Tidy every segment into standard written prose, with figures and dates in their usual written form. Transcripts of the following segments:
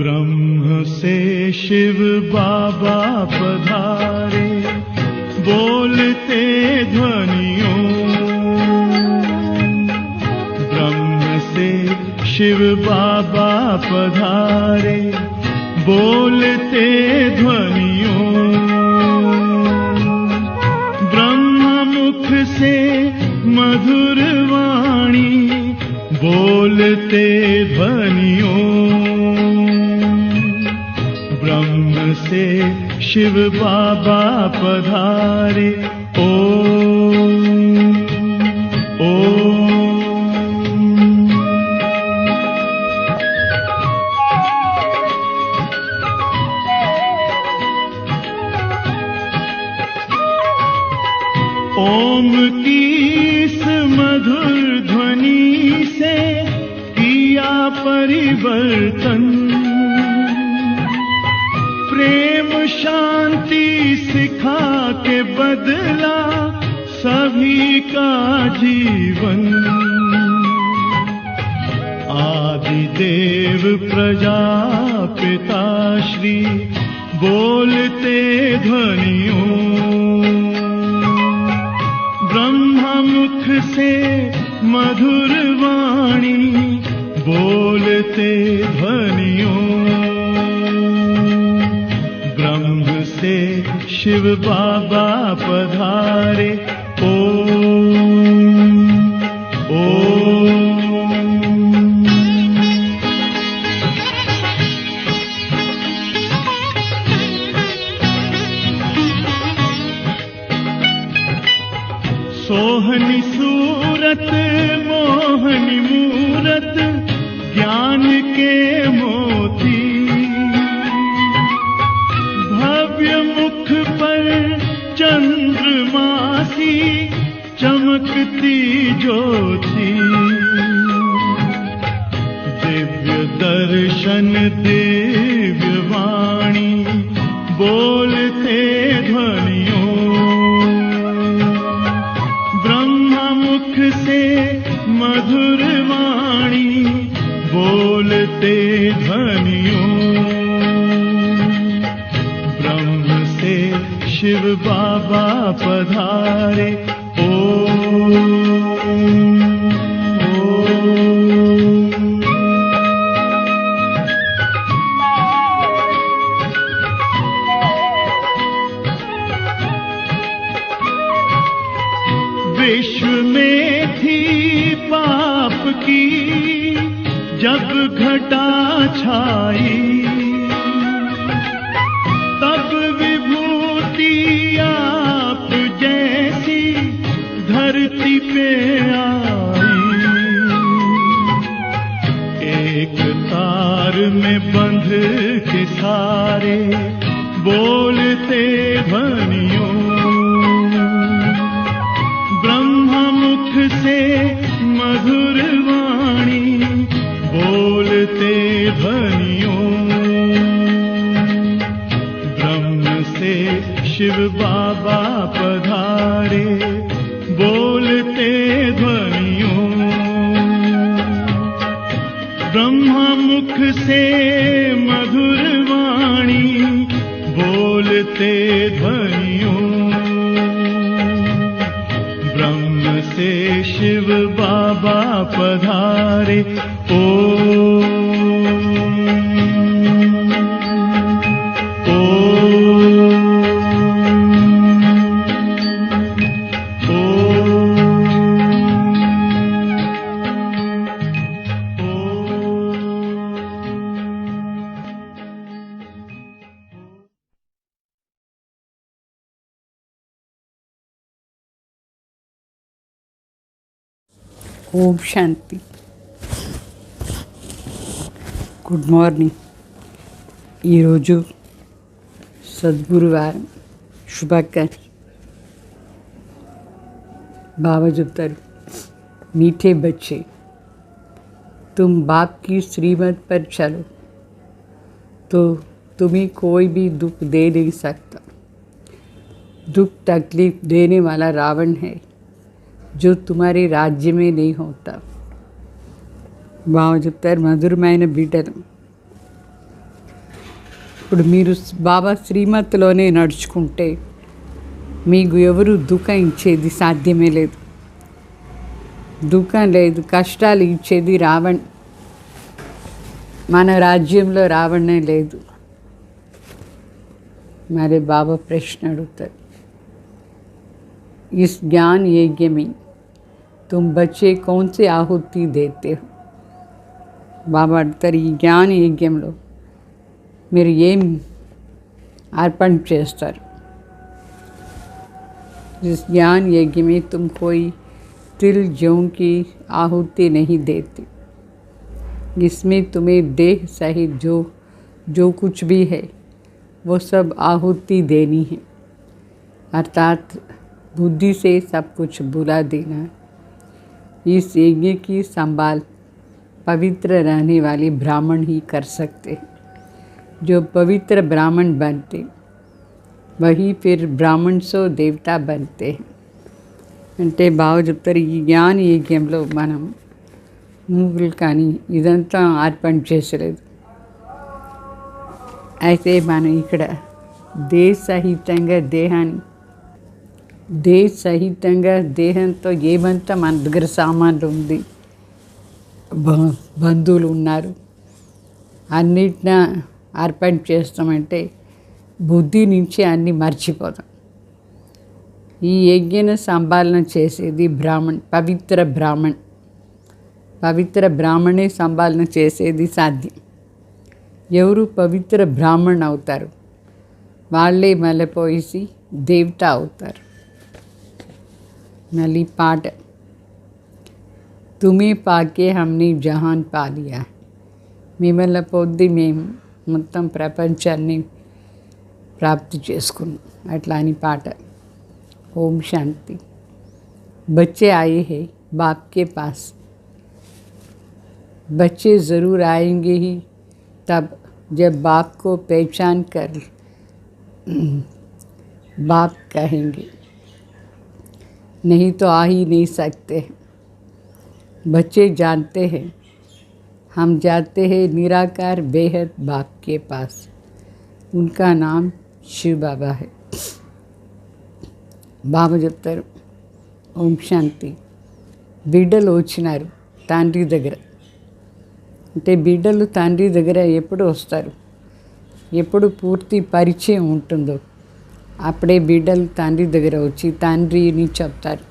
ब्रह्म से शिव बाबा पधारे, बोलते ध्वनियों। ब्रह्म से शिव बाबा पधारे, बोलते ध्वनियों। ब्रह्म मुख से मधुर वाणी, बोलते ध्वनियों। ब्रह्म से शिव बाबा पधारे, ओम ओम। ओम की इस मधुर ध्वनि से किया परिवर्तन। प्रेम शांति सिखा के बदला सभी का जीवन। आदि देव प्रजापिता श्री, बोलते ध्वनियों। ब्रह्मा मुख से मधुर वाणी, बोलते ध्वनियों। ब्रह्म से शिव बाबा पधारे, ओम ओम। सोहनी सूरत मोहनी मूरत, ज्ञान के मोती। भव्य मुख पर चंद्रमासी, चमकती ज्योति। दिव्य दर्शन दिव्य वाणी, बोलते ध्वनियों। ब्रह्मा मुख से मधुर वाणी, बोलते ध्वनियों। ब्रह्म से शिव बाबा पधारे, ओम ओम। विश्व में थी पाप की जब घटा छाई, तब विभूति आप जैसी धरती पे आई। एक तार में बंध के सारे, बोलते ध्वनियों। ब्रह्मा मुख से मधुर वाणी, बोलते ध्वनियों। ब्रह्म से शिव बाबा पधारे, बोलते ध्वनियों। ब्रह्मा मुख से मधुर वाणी, बोलते ध्वनियों। ब्रह्म से शिव बाबा पधारे, ओम ओम ఓం శాంతి. Good morning. ఈరోజు సద్గురువారం. శుభాకాంక్ష. బాబా చెప్తారు, మీఠే బచ్చే तुम बाप की श्रीमत पर चलो तो तुम्हें कोई भी दुख दे नहीं सकता। दुख तकलीफ देने वाला रावण है जो तुम्हारे राज्य में नहीं होता। బాగా చెప్తారు మధురమైన బిడ్డలు. ఇప్పుడు మీరు బాబా శ్రీమతిలోనే నడుచుకుంటే మీకు ఎవరు దుఃఖం ఇచ్చేది సాధ్యమే లేదు. దుఃఖం లేదు, కష్టాలు ఇచ్చేది రావణ్. మన రాజ్యంలో రావణే లేదు. మరి బాబా ప్రశ్న అడుగుతారు, इस ज्ञान यज्ञ में तुम बच्चे कौन से आहुति देते हो? బాబా అడుగుతారు, ఈ జ్ఞాన యజ్ఞంలో మీరు ఏం అర్పణ చేస్తారు? इस ज्ञान यज्ञ में तुम कोई तिल जौ की आहुति नहीं देते. इसमें तुम्हें देह सहित जो कुछ भी है वो सब आहुति देनी है, अर्थात बुद्धि से सब कुछ बुला देना है. इस यज्ञ की संभाल पवित्र रहने वाले ब्राह्मण ही कर सकते हैं. जो पवित्र ब्राह्मण बनते वही फिर ब्राह्मण सो देवता बनते हैं. అంటే బాగా చెప్తారు, ఈ జ్ఞాన యజ్ఞంలో మనం మూగులు కానీ ఇదంతా అర్పణ చేసలేదు. అయితే మనం ఇక్కడ దేహసహితంగా దేహంతో ఏమంతా మన దగ్గర సామాన్లు ఉంది, బంధువులు ఉన్నారు, అన్నిటిన అర్పణ చేస్తామంటే బుద్ధి నుంచి అన్నీ మర్చిపోతాం. ఈ యజ్ఞను సంపాలన చేసేది పవిత్ర బ్రాహ్మణే సంపాలన చేసేది సాధ్యం. ఎవరు పవిత్ర బ్రాహ్మణ్ అవుతారు వాళ్ళే మళ్ళీపోయేసి దేవత అవుతారు. మళ్ళీ పాట, తుమే పాకే హమ్ని జహాన్ పాలియా. మిమ్మల్ని పొద్దు మేము మొత్తం ప్రపంచాన్ని ప్రాప్తి చేసుకున్నాం అట్లా అని పాట. ఓం శాంతి. बच्चे आए हैं बाप के पास. बच्चे ज़रूर आएंगे ही तब जब बाप को पहचान कर बाप कहेंगे, नहीं तो आ ही नहीं सकते. बच्चे जानते हैं हम जाते हैं निराकार बेहद बाप के पास. उनका नाम शिव बाबा है. బాబా చెప్తారు, ఓం శాంతి. బిడ్డలు వచ్చినారు తండ్రి దగ్గర. అంటే బిడ్డలు తండ్రి దగ్గర ఎప్పుడు వస్తారు, ఎప్పుడు పూర్తి పరిచయం ఉంటుందో అప్పుడే బిడ్డలు తండ్రి దగ్గర వచ్చి తండ్రిని చెప్తారు.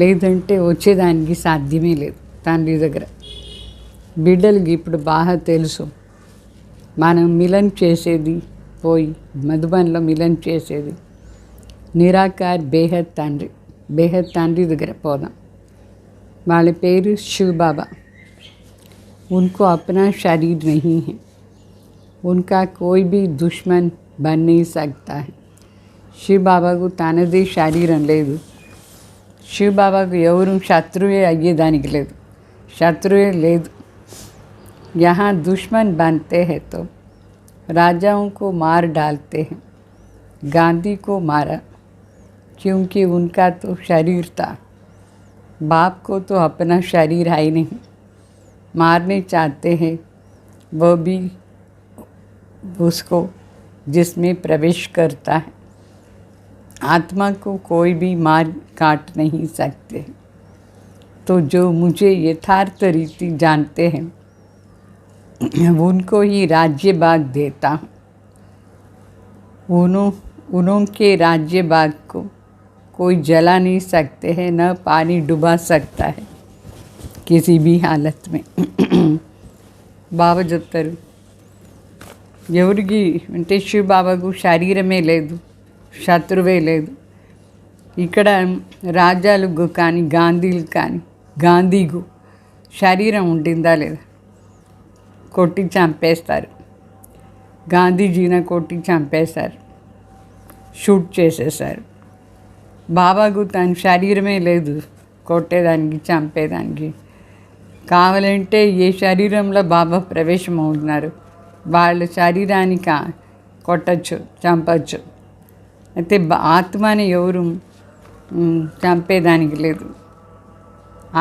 లేదంటే వచ్చేదానికి సాధ్యమే లేదు తండ్రి దగ్గర. బిడ్డలకి ఇప్పుడు బాగా తెలుసు మనం మిలన్ చేసేది పోయి మధుబన్లో మిలన్ చేసేది నిరాకార్ బేహద్ తండ్రి దగ్గర పోదాం. వాళ్ళ పేరు शिव बाबा. उनको अपना शरीर नहीं है, उनका कोई भी दुश्मन बन नहीं सकता है. शिव బాబాకు తనదే శరీరం లేదు. शिव బాబాకు ఎవరు శత్రువే అయ్యేదానికి లేదు, శత్రువే లేదు. यहाँ दुश्मन बनते हैं तो राजाओं को मार डालते हैं. गांधी को मारा क्योंकि उनका तो शरीर था. बाप को तो अपना शरीर है ही नहीं. मारने चाहते हैं वो भी उसको जिसमें प्रवेश करता है. आत्मा को कोई भी मार काट नहीं सकते. तो जो मुझे यथार्थ रीति जानते हैं उनको ही राज्य भाग देता हूँ. उनके राज्य भाग को कोई जला नहीं सकते हैं, न पानी डुबा सकता है किसी भी हालत में. బాబా చెప్తారు, ఎవరికి అంటే శివ బాబాకు శరీరమే లేదు, శత్రువే లేదు. ఇక్కడ రాజాలకు కానీ గాంధీకు శరీరం ఉండిందా లేదా? కొట్టి చంపేస్తారు. గాంధీజీని కొట్టి చంపేశారు, షూట్ చేసేసారు. బాబాకు తన శరీరమే లేదు కొట్టేదానికి, చంపేదానికి. కావాలంటే ఏ శరీరంలో బాబా ప్రవేశం అవుతున్నారు వాళ్ళ శరీరానికి కొట్టచ్చు, చంపచ్చు. అయితే ఆత్మని ఎవరు చంపేదానికి లేదు,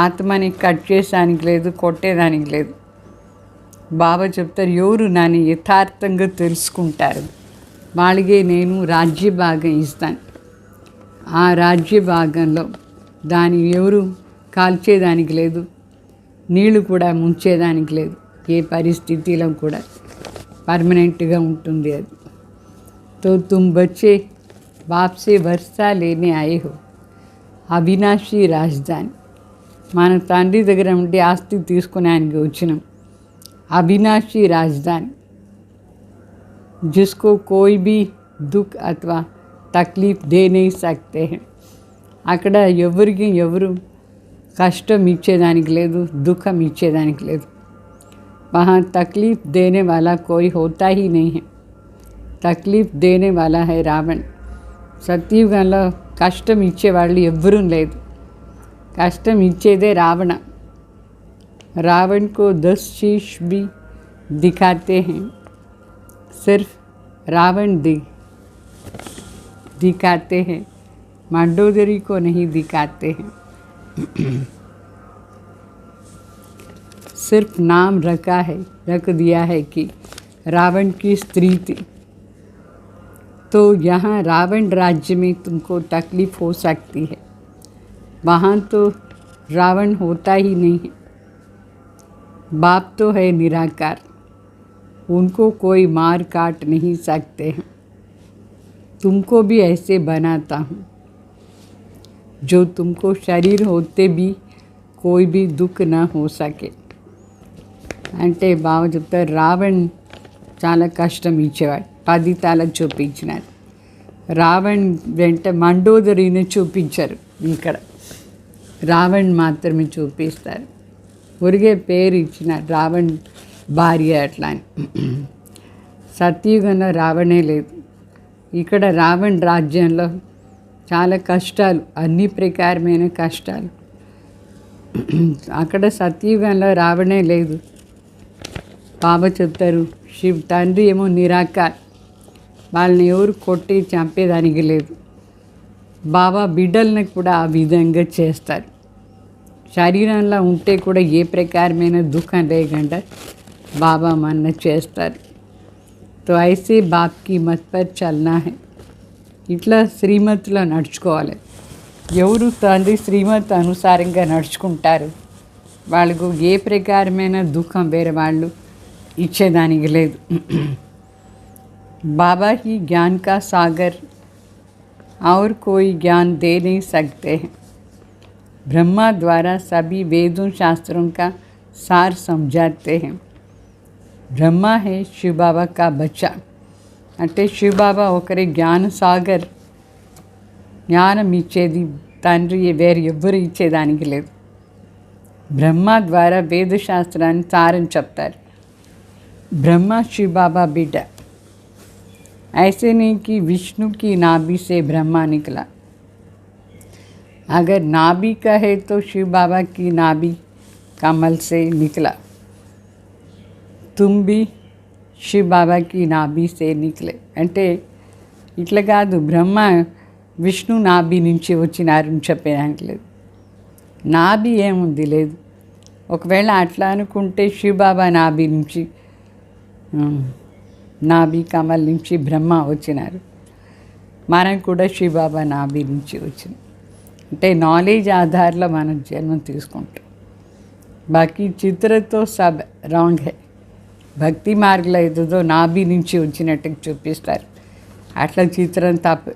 ఆత్మని కట్ చేసేదానికి లేదు, కొట్టేదానికి లేదు. బాబా చెప్తారు, ఎవరు నన్ను యథార్థంగా తెలుసుకుంటారు వాళ్ళకే నేను రాజ్య భాగం ఇస్తాను. ఆ రాజ్య భాగంలో దాన్ని ఎవరు కాల్చేదానికి లేదు, నీళ్లు కూడా ముంచేదానికి లేదు. ఏ పరిస్థితిలో కూడా పర్మనెంట్గా ఉంటుంది అది. తో తుమ్ బచ్చే బాప్ సే వర్షా లేనే ఆయే హో అవినాశీ రాజధాని. మన తండ్రి దగ్గర ఉండి ఆస్తి తీసుకునేందుకు వచ్చినాం. అవినాశీ రాజధాని जिसको कोई भी दुख अथवा तकलीफ दे नहीं सकते हैं. అక్కడ ఎవరికి ఎవరు కష్టం ఇచ్చేదానికి లేదు, దుఃఖం ఇచ్చేదానికి లేదు. वहाँ तकलीफ देने वाला कोई होता ही नहीं है. तकलीफ देने वाला है रावण. సత్యుగంలో కష్టం ఇచ్చేవాళ్ళు ఎవ్వరూ లేదు, కష్టం ఇచ్చేదే రావణ. रावण को 10 शीश भी दिखाते हैं, सिर्फ रावण दिखाते हैं, मंडोदरी को नहीं दिखाते हैं. सिर्फ नाम रख दिया है कि रावण की स्त्री थी. तो यहाँ रावण राज्य में तुमको तकलीफ हो सकती है, वहाँ तो रावण होता ही नहीं है. बाप तो है निराकार, उनको कोई मार काट नहीं सकते हैं. तुमको भी ऐसे बनाता हूँ जो तुमको शरीर होते भी कोई भी दुख न हो सके. అంటే బాగా చెప్తారు, రావణ్ చాలా కష్టం ఇచ్చేవాడు. 10 తల చూపించినాడు. రావణ్ వెంట మండోదరిని చూపించారు. ఇక్కడ రావణ్ మాత్రమే చూపిస్తారు. ఊరికే పేరు ఇచ్చిన రావణ్ భార్య అట్లా అని. సత్యుగంలో రావణే లేదు. ఇక్కడ రావణ్ రాజ్యంలో చాలా కష్టాలు, అన్ని ప్రకారమైన కష్టాలు. అక్కడ సత్యుగంలో రావణే లేదు. బాబా చెప్తారు, శివ్ తండ్రి ఏమో నిరాకార్, వాళ్ళని ఎవరు కొట్టి చంపేదానికి లేదు. బాబా బిడ్డల్ని కూడా ఆ విధంగా చేస్తారు. శరీరంలో ఉంటే కూడా ఏ ప్రకారమైన దుఃఖం లేకుండా బాబా మన్న చేస్తారు. తో ఐసే బాప్కి మత్ పర్ చల్నా హై. ఇట్లా శ్రీమతిలో నడుచుకోవాలి. ఎవరు తండ్రి శ్రీమతి అనుసారంగా నడుచుకుంటారు వాళ్ళకు ఏ ప్రకారమైన దుఃఖం వేరే వాళ్ళు ఇచ్చేదానికి లేదు. बाबा ही ज्ञान का सागर और कोई ज्ञान दे नहीं सकते हैं. ब्रह्मा द्वारा सभी वेदों शास्त्रों का सार समझाते हैं. ब्रह्मा है शिव बाबा का बच्चा. అంటే శివ్ బాబా ఒకరి జ్ఞాన సాగర్, జ్ఞానం ఇచ్చేది తండ్రి, వేరు ఎవ్వరు ఇచ్చేదానికి లేదు. బ్రహ్మ ద్వారా వేదశాస్త్రాన్ని సారం చెప్తారు. బ్రహ్మ शिव बाबा बिड्डा. ऐसे नहीं कि विष्णु की नाभि से ब्रह्मा निकला. अगर नाभि का है तो शिव बाबा की नाभि कमल से निकला. तुम भी शिव बाबा की नाभि से निकले. అంటే ఇట్లా కాదు, బ్రహ్మ విష్ణు నాభి నుంచి వచ్చినారని చెప్పేదానికి లేదు. నాభి ఏముంది లేదు. ఒకవేళ అట్లా అనుకుంటే శివ్ బాబా నాభి నుంచి, నాభి కమల్ నుంచి బ్రహ్మ వచ్చినారు. మనం కూడా శివ్ బాబా నాభి నుంచి వచ్చింది. అంటే నాలెడ్జ్ ఆధారంలో మనం జన్మ తీసుకుంటాం. బాకీ చిత్రతో సబ్ రాంగ్ హై. భక్తి మార్గంలో ఏదో నాభి నుంచి వచ్చినట్టుగా చూపిస్తారు. అట్లా చిత్రం తప్పు.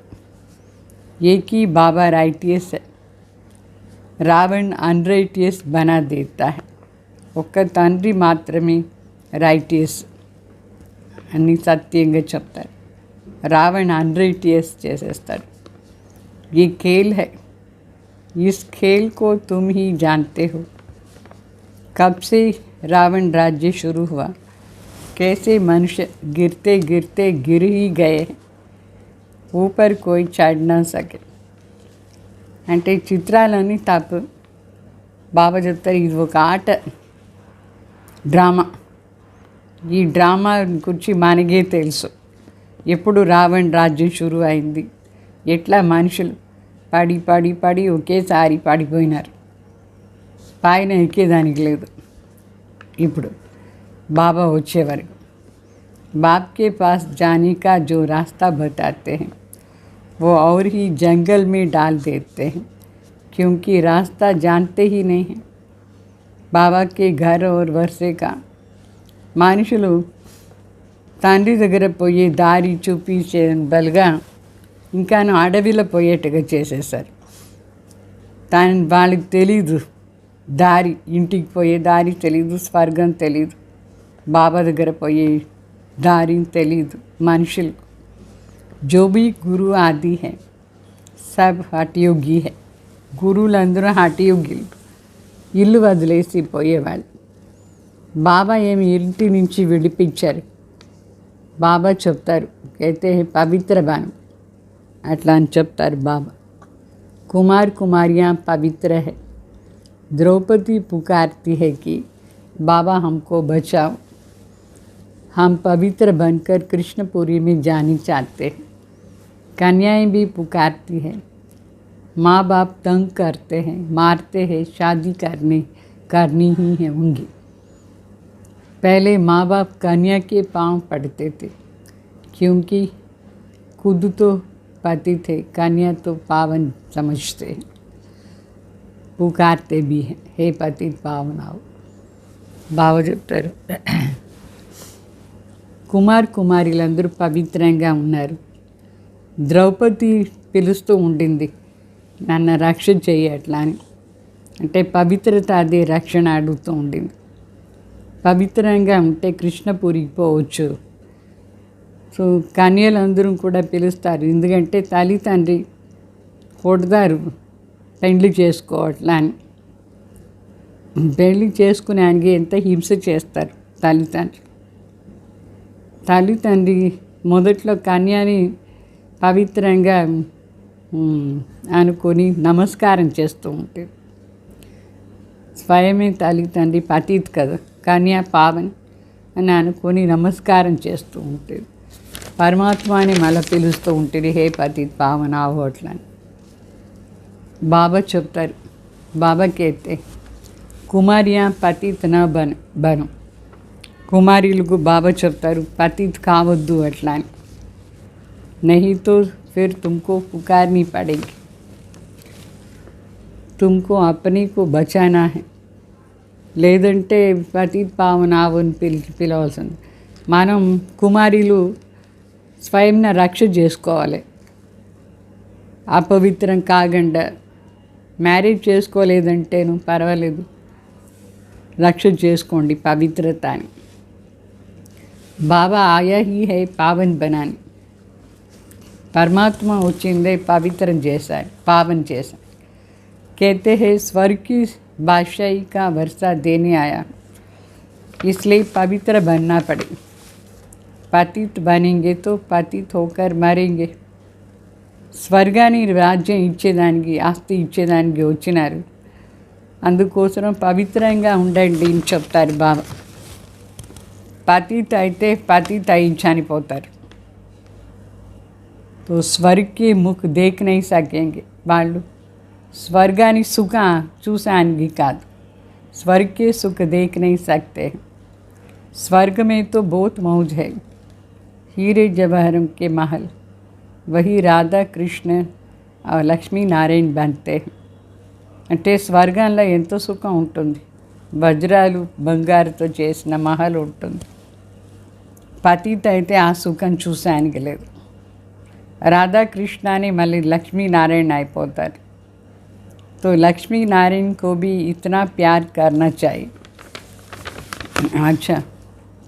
ఏకీ బాబా రైటియస్ హై, రావణ్ అన్రైటియస్ బనా దేతా హై. ఒక్క తండ్రి మాత్రమే రైటియస్ అన్ని సత్యంగా చెప్తారు. రావణ్ అన్రైటియస్ చేసేస్తాడు. ये खेल है, इस खेल को तुम ही जानते हो. कब से रावण राज्य शुरू हुआ, कैसे मनुष्य गिरते गिरते गिर ही गए, ऊपर कोई चढ़ ना सके. అంటే చిత్రాలని తప్పు. బాబా చెప్తారు, ఇది ఒక ఆట, డ్రామా. ఈ డ్రామా గురించి మనకే తెలుసు. ఎప్పుడు రావణ్ రాజ్యం షురు అయింది, ఎట్లా మనుషులు పడి పడి పడి ఒకేసారి పడిపోయినారు, పైన ఎక్కేదానికి లేదు. ఇప్పుడు बाबा వచ్చే వరకు बाप के पास जाने का जो रास्ता बताते हैं वो और ही जंगल में डाल देते हैं, क्योंकि रास्ता जानते ही नहीं हैं. बाबा के घर और वर्षे का మనుషులు తండ్రి దగ్గర పోయే దారి చూపించే బలుగా ఇంకాను అడవిలో పోయేట్టుగా చేసేసారు. వాళ్ళకి తెలీదు దారి, ఇంటికి పోయే దారి తెలీదు, స్వర్గం తెలీదు, బాబా దగ్గర పోయే దారి తెలీదు మనుషులు. जो भी गुरु आदि है सब हठयोगी है. గురువులందరూ హఠయోగులు, ఇల్లు వదిలేసి పోయేవాళ్ళు. బాబా ఏమి ఇంటి నుంచి విడిపించారు. బాబా చెప్తారు, అయితే పవిత్ర బాణం అట్లా అని చెప్తారు బాబా. కుమార్ కుమారియా పవిత్ర है. द्रौपदी पुकारती है कि बाबा हमको बचाओ, हम पवित्र बनकर कृष्णपुरी में जानी चाहते हैं. कन्याएं भी पुकारती हैं, माँ बाप तंग करते हैं, मारते हैं, शादी करनी ही है होंगी. पहले माँ बाप कन्या के पांव पड़ते थे, क्योंकि खुद तो पति थे, कन्या तो पावन समझते हैं, पुकारते भी हैं, हे पति पावन आओ. బాబా చెప్తారు, కుమార్ కుమారులందరూ పవిత్రంగా ఉన్నారు. ద్రౌపది పిలుస్తూ ఉండింది, నన్ను రక్షణ చెయ్యి అట్లా అని. అంటే పవిత్రత అదే రక్షణ అడుగుతూ ఉండింది. పవిత్రంగా ఉంటే కృష్ణపురికి పోవచ్చు. సో కన్యలందరూ కూడా పిలుస్తారు, ఎందుకంటే తల్లి తండ్రి కొడతారు పెండ్లి చేసుకో అట్లా అని. పెళ్లి చేసుకునే ఆయనకి ఎంత హింస చేస్తారు తల్లిదండ్రి మొదట్లో కన్యని పవిత్రంగా అనుకొని నమస్కారం చేస్తూ ఉంటుంది. స్వయమే తల్లిదండ్రి పతిత్ కదా, కన్య పావన్ అని అనుకొని నమస్కారం చేస్తూ ఉంటుంది. పరమాత్మని మళ్ళీ పిలుస్తూ ఉంటుంది, హే పతిత్ పావన్ ఆవో అట్లా అని. బాబా చెప్తారు, బాబాకి అయితే కుమారియా పతిత్ నా బను. కుమారీలకు బాబా చెప్తారు, పతిత్ కావద్దు అట్లా అని. नहीं तो फिर तुमको पुकारनी पड़ेगी, तुमको अपने को बचाना है. లేదంటే పతిత్ పావన్ ఆవని పిలవాల్సింది. మనం కుమారీలు స్వయంని రక్ష చేసుకోవాలి. అపవిత్రం కాకుండా మ్యారేజ్ చేసుకోలేదంటేను పర్వాలేదు, రక్ష చేసుకోండి పవిత్రత అని. బాబా ఆయా హీ హై పావన్ బనాని. పరమాత్మ వచ్చిందే పవిత్రం చేశాడు, పావన్ చేశాడు. कहते हैं स्वर्ग की बादशाही का वर्षा देने आया, इसलिए पवित्र बनना पड़े. पतित बनेंगे तो पतित होकर मरेंगे. స్వర్గాన్ని రాజ్యం ఇచ్చేదానికి, ఆస్తి ఇచ్చేదానికి వచ్చినారు, అందుకోసం పవిత్రంగా ఉండండి అని చెప్తారు బాబా. పతిత అయితే పతిత అయి చనిపోతారు. तो स्वर्ग के मुख देख नहीं सकेंगे. వాళ్ళు స్వర్గాన్ని సుఖ చూసానికి కాదు, स्वर्ग के सुख देख नहीं सकते. स्वर्ग में तो बहुत मौज है, हीरे जवाहरम के महल, वही राधा कृष्ण और లక్ష్మీ నారాయణ बनते हैं. అంటే స్వర్గంలో ఎంతో సుఖం ఉంటుంది, వజ్రాలు బంగారుతో చేసిన మహల్ ఉంటుంది. పతిత అయితే ఆ సుఖం చూసానికి లేదు. రాధాకృష్ణని మళ్ళీ లక్ష్మీనారాయణ అయిపోతారు. तो लक्ष्मी नारायण को भी इतना प्यार करना चाहिए. अच्छा,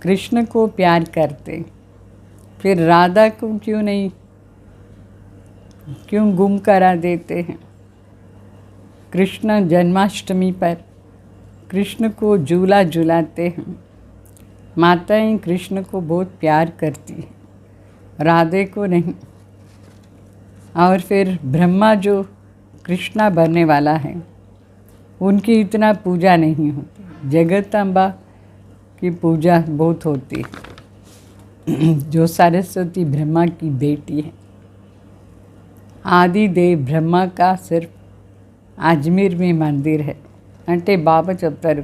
कृष्ण को प्यार करते, फिर राधा को क्यों गुम करा देते हैं. कृष्ण जन्माष्टमी पर कृष्ण को झूला झुलाते हैं. माताएं कृष्ण को बहुत प्यार करती हैं, राधे को नहीं. और फिर ब्रह्मा जो कृष्णा बनने वाला है, उनकी इतना पूजा नहीं होती. जगत अम्बा की पूजा बहुत होती है। जो सरस्वती ब्रह्मा की बेटी है। आदि देव ब्रह्मा का सिर्फ అజ్మీర్ में मंदिर है। అంటే బాబా చెప్తారు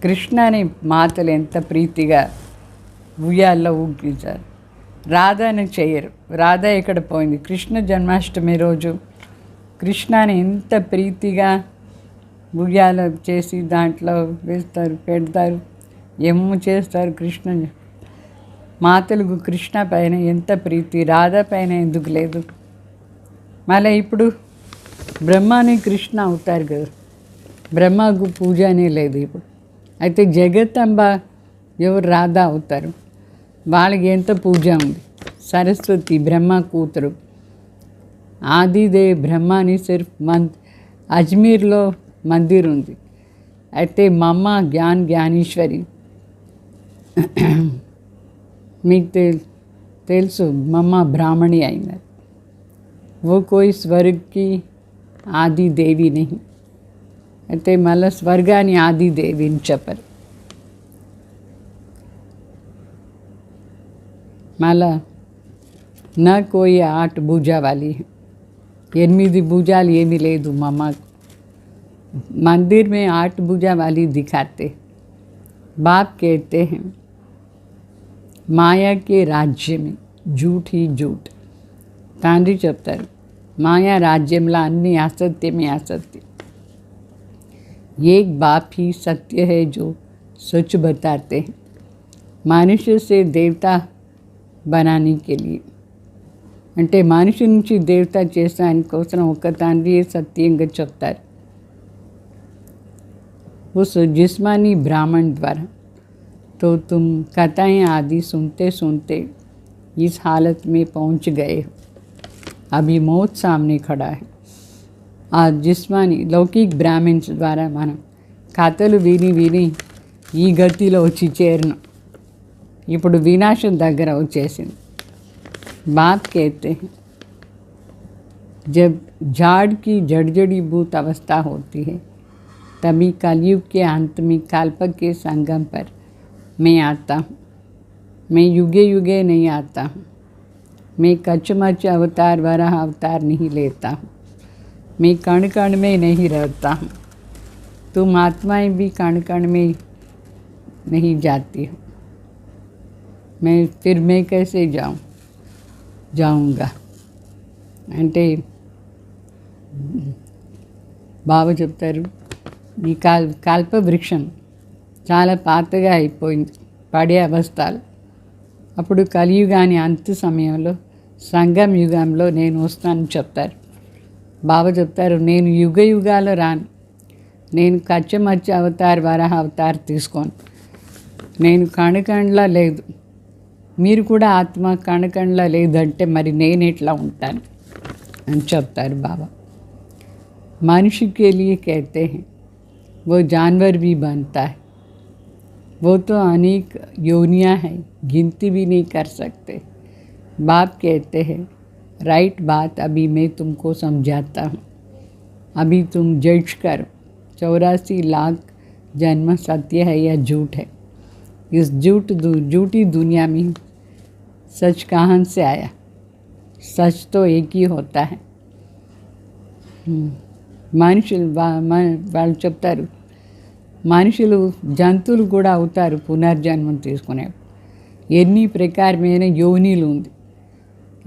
కృష్ణని మాతలు ఎంత ప్రీతిగా ఉయ్యాల్లో ఊగించారు, రాధాని చేయరు. రాధా ఎక్కడ పోయింది? కృష్ణ జన్మాష్టమి రోజు కృష్ణని ఎంత ప్రీతిగా ఉయ్యాల చేసి దాంట్లో వేస్తారు, పెడతారు, ఎమ్ము చేస్తారు. కృష్ణ మాతలకు కృష్ణ పైన ఎంత ప్రీతి, రాధా పైన ఎందుకు లేదు? మళ్ళీ ఇప్పుడు బ్రహ్మని కృష్ణ అవుతారు కదా, బ్రహ్మకు పూజ అనే లేదు ఇప్పుడు. అయితే జగత్తంబ ఎవరు? రాధా అవుతారు. వాళ్ళకి ఎంత పూజ ఉంది. సరస్వతి బ్రహ్మ కూతురు. ఆదిదేవ్ బ్రహ్మని సిర్ఫ్ అజ్మీర్లో మందిర్ ఉంది. అయితే మా అమ్మ జ్ఞానేశ్వరి, మీకు తెలుసు మా అమ్మ బ్రాహ్మణి అయినారు. वो कोई स्वर्ग की आदि देवी नहीं. అయితే మళ్ళీ స్వర్గాన్ని ఆది దేవిని చెప్పరు. మళ్ళా నా కోయి 8 భుజా వాली है. 8 భుజాలు ఏమీ లేదు మా అమ్మకు. मंदिर में 8 भुजा वाली दिखाते. बाप कहते हैं माया के राज्य में झूठ ही झूठ. తండ్రి చెప్తారు మాయా రాజ్యంలో అన్ని అసత్యమే అసత్యం. एक बाप ही सत्य है जो सच बताते हैं. मनुष्य से देवता बनाने के लिए, అంటే మనిషి నుంచి దేవత చేసాని కోసం ఒక తండ్రి సత్యంగా చెప్తారు. उस जिस्मानी ब्राह्मण द्वारा तो तुम कथाएं आदि सुनते सुनते इस हालत में पहुंच गए हो. अभी मौत सामने खड़ा है. ఆ జిస్మాని లౌకిక్ బ్రాహ్మిన్స్ ద్వారా మనం కథలు విని విని ఈ గతిలో వచ్చి చేరిన. ఇప్పుడు వినాశం దగ్గర వచ్చేసింది. बात कहते हैं जब झाड़ की जड़जड़ीभूत अवस्था होती है तभी कलयुग के अंत में कल्पक के संगम पर मैं आता हूँ. मैं युगे युगे नहीं आता हूँ. मैं कचमच अवतार वराह अवतार नहीं लेता हूँ. मैं कण कण में नहीं रहता हूँ. तुम आत्माएं भी कण कण में नहीं जाती हो. फिर मैं कैसे जाऊँगा. అంటే బాబా చెప్తారు ఈ కల్పవృక్షం చాలా పాతగా అయిపోయింది, పడే అవస్థలు. అప్పుడు కలియుగాని అంత సమయంలో సంగం యుగంలో నేను వస్తానని చెప్తారు. బాబా చెప్తారు నేను యుగ యుగాలు రాను. నేను కచ్చమచ్చ అవతార్ వరాహ అవతార్ తీసుకోను. నేను కణకణలా లేదు. మీరు కూడా ఆత్మ కణకణలా లేదంటే మరి నేను ఎట్లా ఉంటాను అని చెప్తారు బాబా. मनुष्य के लिए कहते हैं वो जानवर भी बनता है. वो तो अनेक योनियाँ हैं, गिनती भी नहीं कर सकते. बाप कहते हैं राइट बात अभी मैं तुमको समझाता हूँ. अभी तुम जज करो 84 लाख जन्म सत्य है या झूठ है. इस झूठी दुनिया में सच कहाँ से आया? सच तो एक ही होता है. మనుషులు వాళ్ళు చెప్తారు మనుషులు జంతువులు కూడా అవుతారు పునర్జన్మం తీసుకునే. ఎన్ని ప్రకారమైన యోనిలు ఉంది,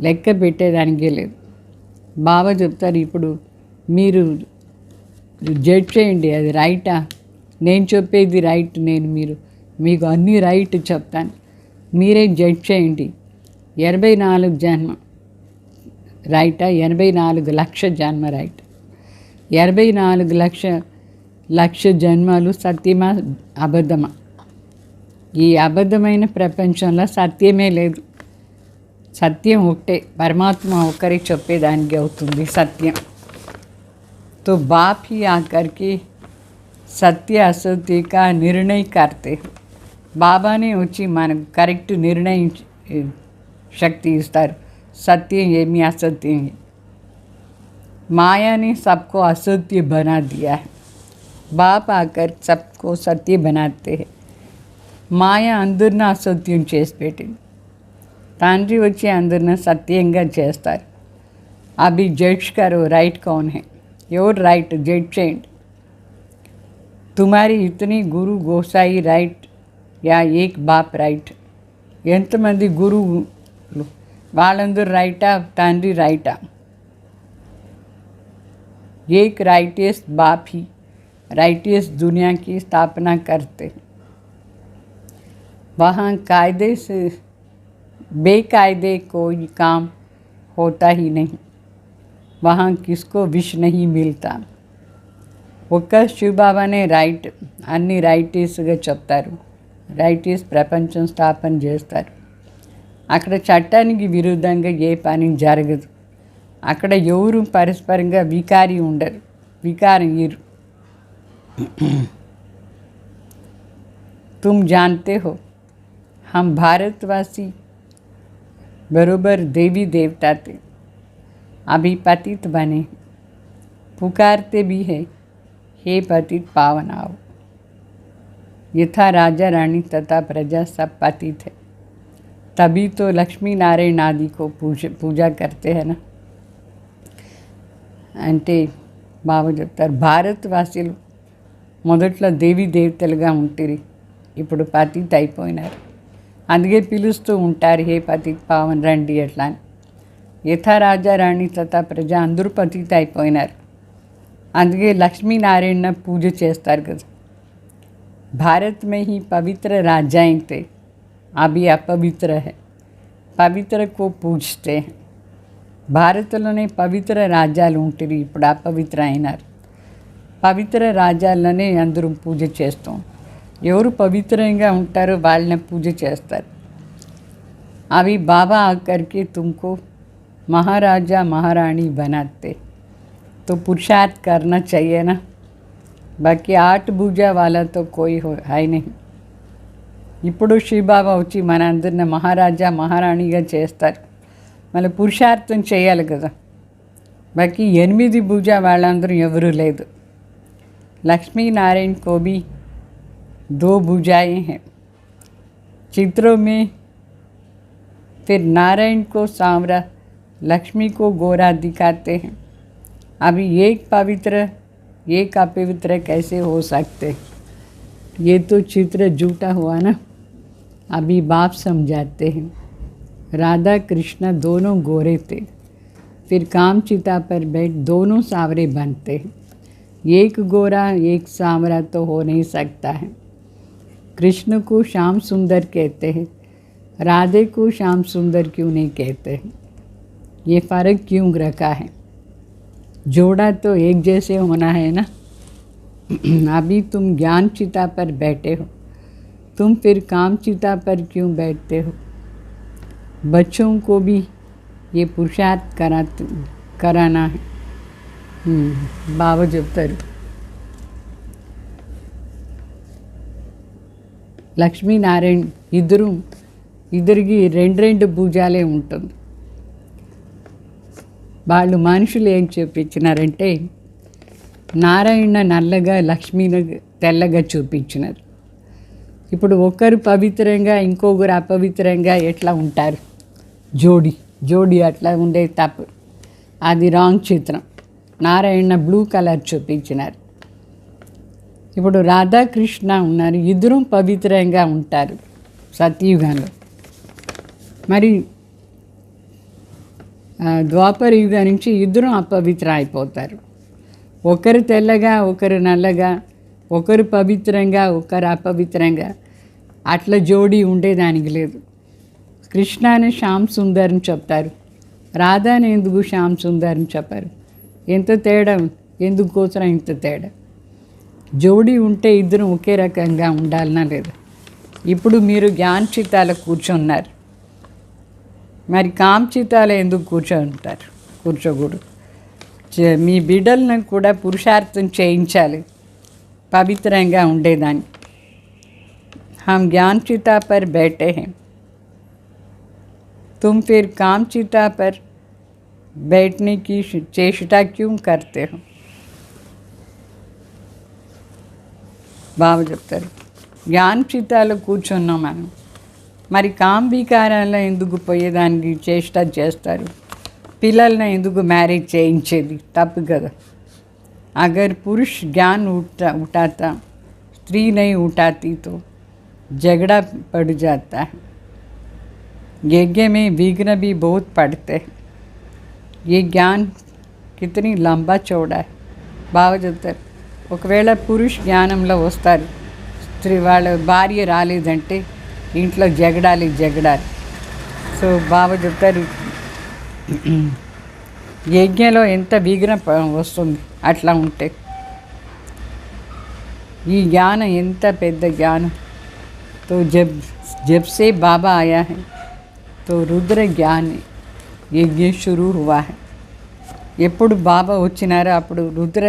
లెక్క పెట్టేదానికే లేదు. బాబా చెప్తారు ఇప్పుడు మీరు జడ్జ్ చేయండి, అది రైటా? నేను చెప్పేది రైట్, మీకు అన్నీ రైట్ చెప్తాను, మీరే జడ్జ్ చేయండి. 84 జన్మ రైటా? 84 లక్ష జన్మ రైట్? 84 లక్ష జన్మలు సత్యమా అబద్ధమా? ఈ అబద్ధమైన ప్రపంచంలో సత్యమే లేదు. సత్యం ఒకటే, పరమాత్మ ఒకరే చెప్పేదానికి అవుతుంది సత్యం. तो बाप ही आकर के सत्य असत्य का निर्णय करते. బాబానే వచ్చి మనకు కరెక్ట్ నిర్ణయం శక్తి ఇస్తారు. సత్యం ఏమి అసత్యం. माया ने सबको असत्य बना दिया है. बाप आकर सबको सत्य बनाते हैं. మాయ అందరిన అసత్యం చేసి పెట్టింది. తండ్రి వచ్చి అందరిన సత్యంగా చేస్తారు. అభి జడ్జ్ కరో రైట్ కౌన్ హై, ఎవరు రైట్ జడ్జ్ చేయండి. తుమారి ఇతని గురు గోసాయి రైట్ యా ఏక్ బాప్ రైట్. ఎంతమంది గురువులు, వాళ్ళందరూ రైటా, తండ్రి రైటా? एक राइटियस बाप ही राइटियस दुनिया की स्थापना करते. वहाँ कायदे से बेकायदे कोई काम होता ही नहीं. वहाँ किसको विष नहीं मिलता. ఒక్క శివబాబానే రైట్, అన్ని రైటీస్గా చెప్తారు. రైటీస్ ప్రపంచం స్థాపన చేస్తారు. అక్కడ చట్టానికి విరుద్ధంగా ఏ పని జరగదు. అక్కడ ఎవరు పరస్పరంగా వికారి ఉండరు, వికారం ఇరు. तुम जानते हो हम भारतवासी बरोबर देवी देवता थे, अभी पतित बने, पुकारते भी है हे पतित पावन आओ. यथा राजा रानी तथा प्रजा सब पतित है, तभी तो लक्ष्मी नारायण आदि को पूजा करते हैं ना. అంటే బాబా చెప్తారు, భారతవాసులు మొదట్లో దేవీ దేవతలుగా ఉంటుంది, ఇప్పుడు పతిత అయిపోయినారు. అందుకే పిలుస్తూ ఉంటారు హే పతిత పావన్ రండి అట్లా అని. యథా రాజా రాణి తథా ప్రజ అందరూ పతిత అయిపోయినారు. అందుకే లక్ష్మీనారాయణ పూజ చేస్తారు కదా. భారత్ మే హీ పవిత్ర రాజాएं थे, అభి అపవిత్ర है, పవిత్ర को पूजते हैं. భారత్లోనే పవిత్ర రాజ్యాలు ఉంటుంది, ఇప్పుడు అపవిత్ర అయినారు. పవిత్ర రాజ్యాలనే అందరూ పూజ చేస్తాం. ఎవరు పవిత్రంగా ఉంటారో వాళ్ళని పూజ చేస్తారు. అవి బాబా ఆకర్కి తుమ్కో మహారాజా మహారాణి బనాతే. तो पुरुषार्थ करना चाहिए ना. बाकी 8 భుజా వాళ్ళతో కోయి హై नहीं. ఇప్పుడు శివబాబా వచ్చి మన అందరిని మహారాజా మహారాణిగా చేస్తారు. మళ్ళీ పురుషార్థం చేయాలి కదా. బాకీ 8 భుజా వాళ్ళందరూ ఎవరూ లేదు. लक्ष्मीनारायण को भी 2 भुजाएं हैं. चित्रों में फिर नारायण को सांवरा, लक्ष्मी को गोरा दिखाते हैं. अभी एक पवित्र एक अपवित्र कैसे हो सकते. ये तो चित्र झूठा हुआ ना. अभी बाप समझाते हैं. राधा कृष्ण दोनों गोरे थे, फिर कामचिता पर बैठ दोनों सांवरे बनते हैं. एक गोरा एक सांवरा तो हो नहीं सकता है. कृष्ण को श्याम सुंदर कहते हैं, राधे को श्याम सुंदर क्यों नहीं कहते हैं. ये फ़र्क क्यों रखा है. जोड़ा तो एक जैसे होना है ना. अभी तुम ज्ञान चिता पर बैठे हो, तुम फिर काम चिता पर क्यों बैठते हो. बच्चों को भी ये पुरुषार्थ कराना है. బాబా చెప్తారు, లక్ష్మీనారాయణ ఇద్దరికి 2 భుజాలే ఉంటుంది. వాళ్ళు మనుషులు ఏం చూపించినారంటే నారాయణ నల్లగా లక్ష్మీని తెల్లగా చూపించినారు. ఇప్పుడు ఒకరు పవిత్రంగా ఇంకొకరు అపవిత్రంగా ఎట్లా ఉంటారు. జోడి అట్లా ఉండే తప్పు, అది రాంగ్ చిత్రం. నారాయణ బ్లూ కలర్ చూపించినారు. ఇప్పుడు రాధాకృష్ణ ఉన్నారు, ఇద్దరు పవిత్రంగా ఉంటారు సత్యయుగంలో. మరి ద్వాపర యుగం నుంచి ఇద్దరు అపవిత్ర అయిపోతారు. ఒకరు తెల్లగా ఒకరు నల్లగా, ఒకరు పవిత్రంగా ఒకరు అపవిత్రంగా, అట్లా జోడి ఉండేదానికి లేదు. కృష్ణని శ్యామ్ సుందర్ని చెప్తారు, రాధాని ఎందుకు శ్యామ్ సుందర్ని చెప్పారు. ఎంత తేడా, ఎందుకు కోసం ఇంత తేడా. జోడి ఉంటే ఇద్దరు ఒకే రకంగా ఉండాలన్నా లేదు. ఇప్పుడు మీరు జ్ఞానచితాలు కూర్చున్నారు, మరి కామచితాలు ఎందుకు కూర్చోంటారు, కూర్చోకూడదు. మీ బిడ్డలను కూడా పురుషార్థం చేయించాలి పవిత్రంగా ఉండేదాన్ని. हम ज्ञान चिता पर बैठे हैं, तुम फिर काम चिता पर बैठने की चेष्टा क्यों करते हो. బాబా చెప్తారు జ్ఞాన చిత్తాలో కూర్చున్నాం మనం, మరి కాంబీకారాల్లో ఎందుకు పోయేదానికి చేష్ట చేస్తారు? పిల్లల్ని ఎందుకు మ్యారేజ్ చేయించేది? తప్పు కదా. అగర్ పురుష్ జ్ఞాన్ उठाता स्त्री नहीं उठाती तो झगड़ा पड़ जाता है। यज्ञ में विघ्न भी बहुत पड़ते हैं। ये ज्ञान कितनी लंबा चौड़ा है. బాగా చెప్తారు. ఒకవేళ పురుష్ జ్ఞానంలో వస్తారు, స్త్రీ వాళ్ళ భార్య రాలేదంటే ఇంట్లో జగడాలి. సో బాబా చెప్తారు యజ్ఞలో ఎంత విఘ్నం వస్తుంది అట్లా ఉంటే. ఈ జ్ఞానం ఎంత పెద్ద జ్ఞానం. तो जब से बाबा आया है तो रुद्र ज्ञान यज्ञ शुरू हुआ है. ఎప్పుడు బాబా వచ్చినారో అప్పుడు రుద్ర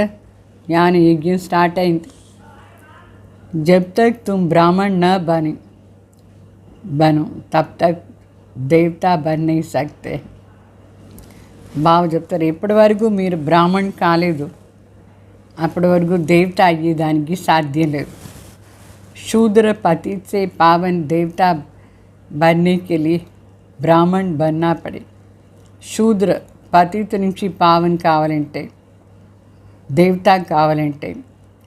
జ్ఞాన యజ్ఞం స్టార్ట్ అయింది. జబ్ తక్ తుమ్ బ్రాహ్మణ్ న బనో తబ్ తక్ దేవతా బన్ నహీ సక్తే. బాబా చెప్తారు ఎప్పటి వరకు మీరు బ్రాహ్మణ్ కాలేదు అప్పటి వరకు దేవత అయ్యేదానికి సాధ్యం లేదు. शूद्र पति से पावन देवता बनने के लिए ब्राह्मण बनना पड़े. शूद्र పతిత నుంచి పావన్ కావాలంటే, దేవత కావాలంటే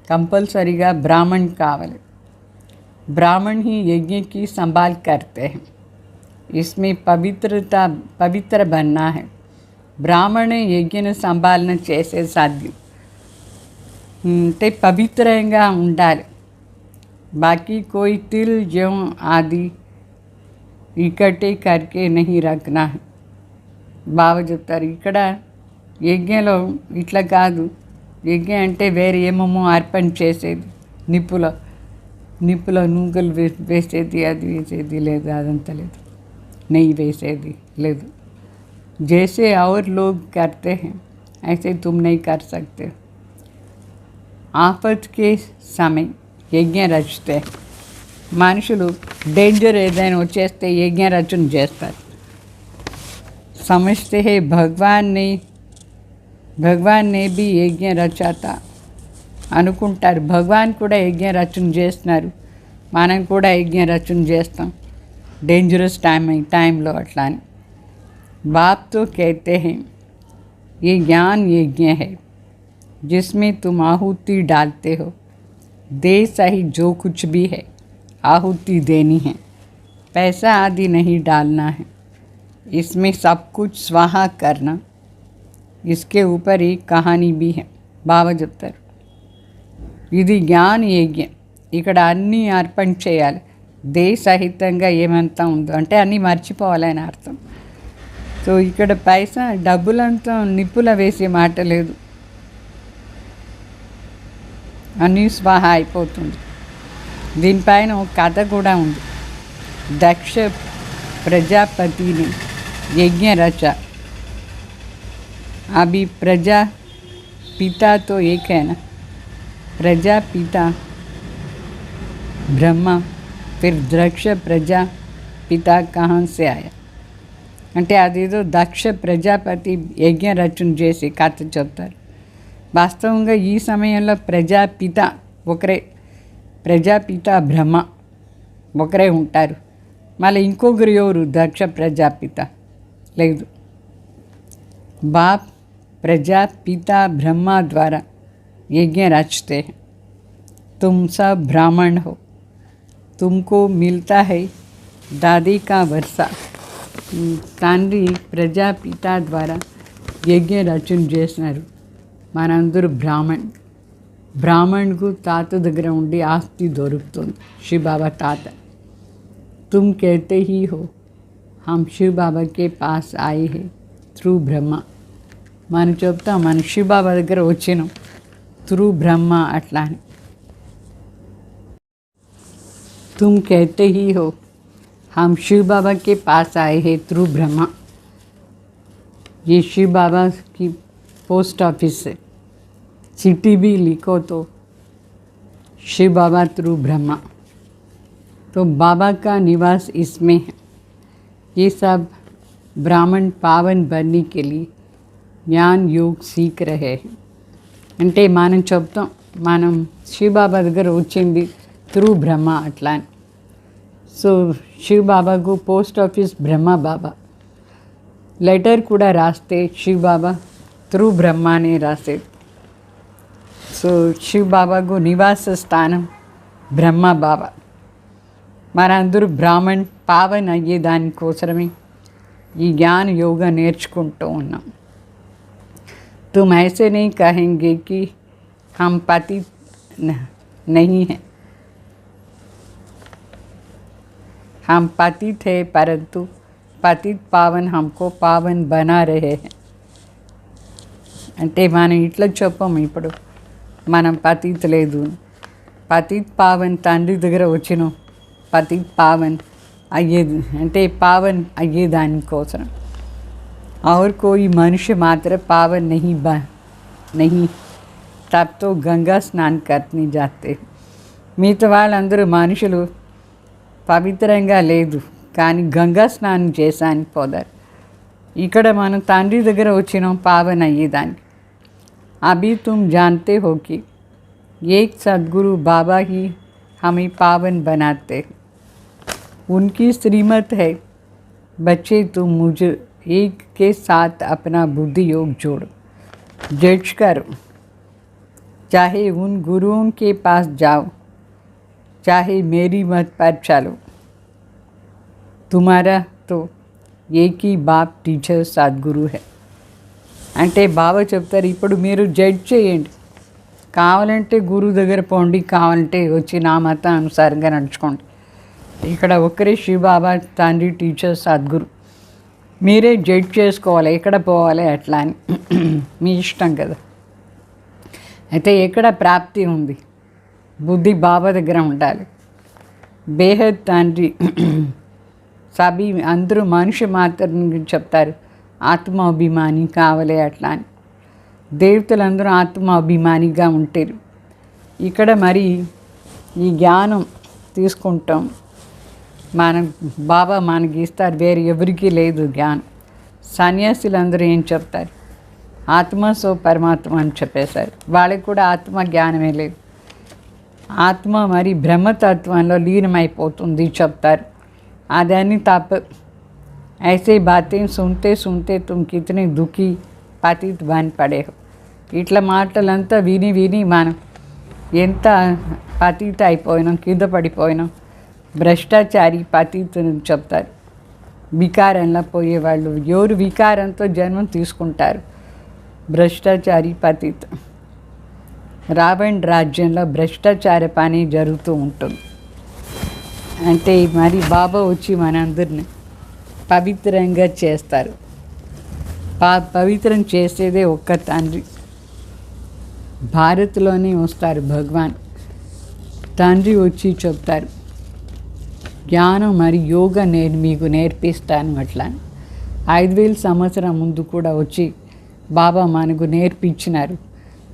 कंपलसरीగా ब्राह्मण కావాలి. ब्राह्मण ही यज्ञ की संभाल करते हैं. इसमें पवित्र बनना है. బ్రాహ్మణ యజ్ఞను సంభాలన చేసే సాధ్యం అంటే పవిత్రంగా ఉండాలి. बाकी कोई तिल जौ आदि इकट्ठे करके नहीं रखना है. బాబా చెప్తారు ఇక్కడ యజ్ఞలో ఇట్లా కాదు. యజ్ఞం అంటే వేరే ఏమేమో అర్పణ చేసేది, నిప్పుల నూకలు వేసేది, అది వేసేది లేదు, అదంతా లేదు. నెయ్యి వేసేది లేదు. जैसे और लोग करते हैं ऐसे तुम नहीं कर सकते. ఆపత్ के समय యజ్ఞ రచితే మనుషులు డేంజర్ ఏదైనా వచ్చేస్తే యజ్ఞ రచన చేస్తారు. समझते हैं भगवान ने भी యజ్ఞ రచతా అనుకుంటారు. భగవాన్ కూడా యజ్ఞ రచన చేస్తున్నారు, మనం కూడా యజ్ఞ రచన చేస్తాం డేంజరస్ టైంలో అట్లా అని. बाप तो कहते हैं ये ज्ञान यज्ञ है जिसमें तुम आहुति डालते हो. दे सही जो कुछ भी है आहुति देनी है, पैसा आदि नहीं डालना है. इसमें सब कुछ स्वाहा करना. इसके ऊपर एक कहानी भी है. బాబా చెప్తారు ఇది జ్ఞాన యజ్ఞం. ఇక్కడ అన్నీ అర్పణ చేయాలి. దే సహితంగా ఏమంతా ఉందో అంటే అన్నీ మర్చిపోవాలని అర్థం. సో ఇక్కడ పైసా డబ్బులంతా నిప్పుల వేసే మాట లేదు, అన్నీ స్వాహ అయిపోతుంది. దీనిపైన ఒక కథ కూడా ఉంది. దక్ష ప్రజాపతిని యజ్ఞ రచ. అభి ప్రజా पिता तो एक है ना. प्रजापिता ब्रह्मा, फिर दक्ष प्रजापिता कहाँ से आया అంటే అదేదో దక్ష ప్రజాపతి యజ్ఞ రచన చేసి కథ చెప్తారు. వాస్తవంగా ఈ సమయంలో ప్రజాపిత ఒకరే, ప్రజాపిత బ్రహ్మ ఒకరే ఉంటారు. మళ్ళీ ఇంకొకరు ఎవరు దక్ష ప్రజాపిత లేదు. బాప్ प्रजापिता ब्रह्मा द्वारा यज्ञ रचते हैं. तुम सब ब्राह्मण हो, तुमको मिलता है दादी का वर्षा. తండ్రి ప్రజాపిత ద్వారా యజ్ఞ రచన చేసినారు. మనందరూ బ్రాహ్మణ్కు తాత దగ్గర ఉండి ఆస్తి దొరుకుతుంది. शिव बाबा తాత. तुम कहते ही हो हम शिव बाबा के पास आए हैं थ्रू ब्रह्मा. మనం చెప్తాం మన శివ బాబా దగ్గర వచ్చినాం త్రూ బ్రహ్మ అట్లా అని. तुम कहते ही हो हम शिव बाबा के पास आए हैं थ्रू ब्रह्मा. ये शिव बाबा की पोस्ट ऑफिस है. चिट्ठी भी लिखो तो शिव बाबा थ्रू ब्रह्मा. तो बाबा का निवास इसमें है. ये सब ब्राह्मण पावन बनने के लिए జ్ఞాన్ యోగ్ సీక్ రహే. అంటే మనం చెప్తాం మనం శివబాబా దగ్గర వచ్చింది త్రూ బ్రహ్మ అట్లా అని. సో శివబాబాకు పోస్ట్ ఆఫీస్ బ్రహ్మ బాబా, లెటర్ కూడా రాస్తే శివబాబా త్రూ బ్రహ్మ అని రాసేది. సో శివబాబాకు నివాస స్థానం బ్రహ్మ బాబా. మనందరూ బ్రాహ్మణ్ పావన్ అయ్యే దానికోసమే ఈ జ్ఞాన యోగా నేర్చుకుంటూ ఉన్నాం. तुम ऐसे नहीं कहेंगे कि हम पतित नहीं हैं, हम पतित है परंतु पतित पावन हमको पावन बना रहे हैं. అంటే మనం ఇట్లా చెప్పము, ఇప్పుడు మనం పతిత్ లేదు, పతిత్ పావన్ తండ్రి దగ్గర వచ్చినాం, పతిత్ పావన్ అయ్యేది అంటే పావన్ అయ్యేదానికోసం. और कोई मनुष्य मात्र पावन नहीं तब तो गंगा स्नान करने जाते. మిగతా వాళ్ళందరూ మనుషులు పవిత్రంగా లేదు కానీ గంగా స్నానం చేసానికి పోదారు. ఇక్కడ మనం తండ్రి దగ్గర వచ్చినాం పావన్ అయ్యేదానికి. अभी तुम जानते हो कि एक सद्गुरु बाबा ही हमें पावन बनाते. उनकी श्रीमत है, बच्चे तुम मुझे एक के साथ अपना बुद्धि योग जोड़ो, जज करो, चाहे उन गुरुओं के पास जाओ, चाहे मेरी मत पर चलो, तुम्हारा तो एक ही बाप टीचर सद्गुरु है. అంటే బాబా చెప్తారు, ఇప్పుడు మీరు జడ్జ్ చేయండి, కావాలంటే గురువు దగ్గర పోండి, కావాలంటే వచ్చి నా మతం అనుసారంగా నడుచుకోండి. ఇక్కడ ఒక్కరే శివబాబా తండ్రి టీచర్ సద్గురు, మీరే జడ్జ్ చేసుకోవాలి ఎక్కడ పోవాలి అట్లా అని. మీ ఇష్టం కదా. అయితే ఎక్కడ ప్రాప్తి ఉంది, బుద్ధి బాబా దగ్గర ఉండాలి. బేహద్ తండ్రి సభి అందరూ మనిషి మాత్రం చెప్తారు ఆత్మాభిమాని కావాలి అట్లా అని. దేవతలందరూ ఆత్మాభిమానిగా ఉంటారు. ఇక్కడ మరి ఈ జ్ఞానం తీసుకుంటాం, మనం బాబా మనకి ఇస్తారు, వేరే ఎవరికీ లేదు జ్ఞానం. సన్యాసులందరూ ఏం చెప్తారు, ఆత్మ సో పరమాత్మ అని చెప్పేశారు. వాళ్ళకి కూడా ఆత్మ జ్ఞానమే లేదు. ఆత్మ మరి బ్రహ్మతత్వంలో లీనమైపోతుంది చెప్తారు. అదని తప్ప. ऐसे बातें सुनते सुनते तुम कितने दुखी पतित बन पड़े हो. ఇట్లా మాటలంతా విని విని మనం ఎంత పతిత అయిపోయినాం, కింద పడిపోయినాం. భ్రష్టాచారి పతిత్ అని చెప్తారు. వికారంలో పోయేవాళ్ళు, ఎవరు వికారంతో జన్మం తీసుకుంటారు, భ్రష్టాచారి పతిత్. రావణ్ రాజ్యంలో భ్రష్టాచార పని జరుగుతూ ఉంటుంది. అంటే మరి బాబా వచ్చి మనందరిని పవిత్రంగా చేస్తారు. పవిత్రం చేసేదే ఒక్క తండ్రి. భారత్లోనే వస్తారు భగవాన్. తండ్రి వచ్చి చెప్తారు, జ్ఞానం మరి యోగా నేను మీకు నేర్పిస్తాను అట్లా. 5000 సంవత్సరం ముందు కూడా వచ్చి బాబా మనకు నేర్పించినారు.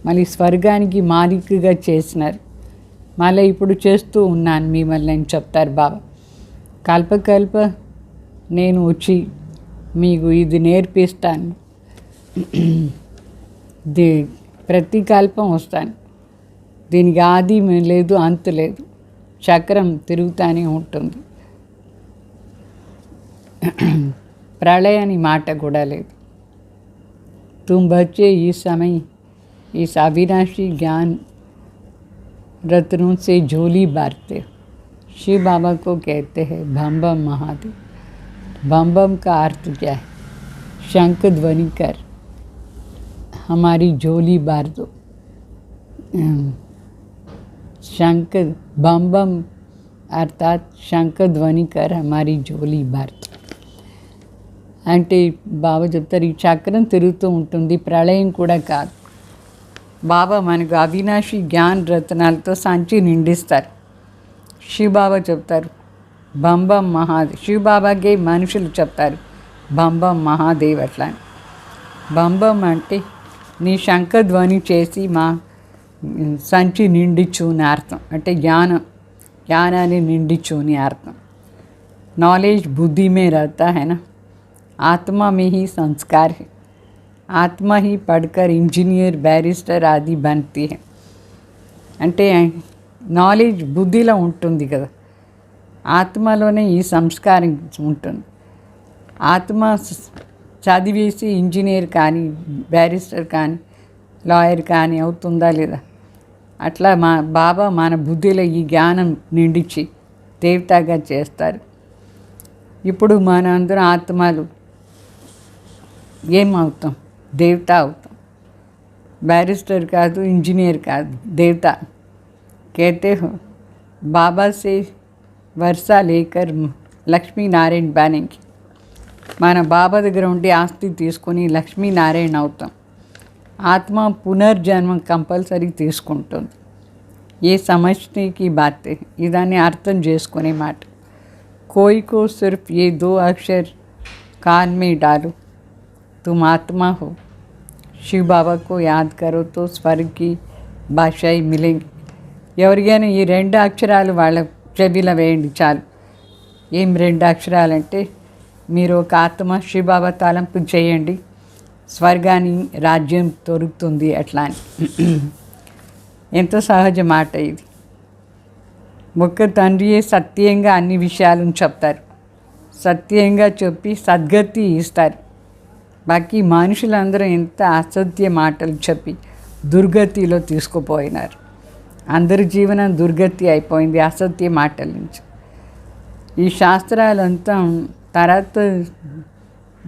మళ్ళీ స్వర్గానికి మాలికగా చేసినారు. మళ్ళీ ఇప్పుడు చేస్తూ ఉన్నాను మిమ్మల్ని అని చెప్తారు బాబా. కల్పకల్ప నేను వచ్చి మీకు ఇది నేర్పిస్తాను, ప్రతి కల్పం వస్తాను. దీనికి ఆది లేదు, అంతు లేదు, చక్రం తిరుగుతూనే ఉంటుంది. ప్రళయాని మాట కూడా లేదు. तुम बच्चे इस समय इस अविनाशी ज्ञान रत्नों से झोली बांटते हो. शिव बाबा को कहते हैं बम बम महादेव. बम बम का अर्थ क्या है? शंख ध्वनि कर हमारी झोली बार दो. शंख बम बम अर्थात शंख ध्वनि कर हमारी झोली बार दो. అంటే బాబా చెప్తారు, ఈ చక్రం తిరుగుతూ ఉంటుంది, ప్రళయం కూడా కాదు. బాబా మనకు అవినాశి జ్ఞాన రత్నాలతో సంచి నిండిస్తారు. శివబాబా చెప్తారు బంబం మహాదేవ్. శివబాబాకే మనుషులు చెప్తారు బంబం మహాదేవ్ అట్లా. బంబం అంటే నీ శంఖధ్వని చేసి మా సంచి నిండిచ్చు అని అర్థం. అంటే జ్ఞానాన్ని నిండిచ్చు అని అర్థం. नॉलेज बुद्धि में रहता है ना, आत्मा में ही संस्कार है. आत्मा ही पढ़कर इंजीनियर बैरिस्टर आदि बनती है. అంటే నాలెడ్జ్ బుద్ధిలో ఉంటుంది కదా, ఆత్మలోనే ఈ సంస్కారం ఉంటుంది. ఆత్మ చదివేసి ఇంజనీర్ కానీ బ్యారిస్టర్ కానీ లాయర్ కానీ అవుతుందా లేదా, అట్లా మా బాబా మన బుద్ధిలో ఈ జ్ఞానం నిండించి దేవతగా చేస్తారు. ఇప్పుడు మన అందరం ఆత్మలు ఏమవుతాం? దేవత అవుతాం. बैरिस्टर కాదు, ఇంజనీర్ కాదు, దేవత. कहते हो बाबा से वर्षा लेकर లక్ష్మీనారాయణ బనేంగి. మన బాబా దగ్గర ఉండి ఆస్తి తీసుకొని లక్ష్మీనారాయణ అవుతాం. ఆత్మ పునర్జన్మ కంపల్సరీ తీసుకుంటుంది. ఏ సమజ్నే బాతే, ఇదాన్ని అర్థం చేసుకునే మాట. कोई को सिर्फ ये 2 अक्षर कान में डालो, तुम आत्मा हो. शिव बाबा को याद करो तो स्वर्ग की भाषाई मिलेंगी. ఎవరికైనా ఈ 2 అక్షరాలు వాళ్ళ చెవిలో వేయండి చాలు. ఏం 2 అక్షరాలంటే, మీరు ఒక ఆత్మ, శివబాబా తలంపు చేయండి, స్వర్గాన్ని రాజ్యం దొరుకుతుంది అట్లా అని. ఎంత సహజ మాట ఇది. ఒక్క తండ్రియే సత్యంగా అన్ని విషయాలను చెప్తారు. సత్యంగా చెప్పి సద్గతి ఇస్తారు. బాకీ మనుషులందరూ ఎంత అసత్య మాటలు చెప్పి దుర్గతిలో తీసుకుపోయినారు. అందరి జీవనం దుర్గతి అయిపోయింది అసత్య మాటల నుంచి. ఈ శాస్త్రాలంతా తర్వాత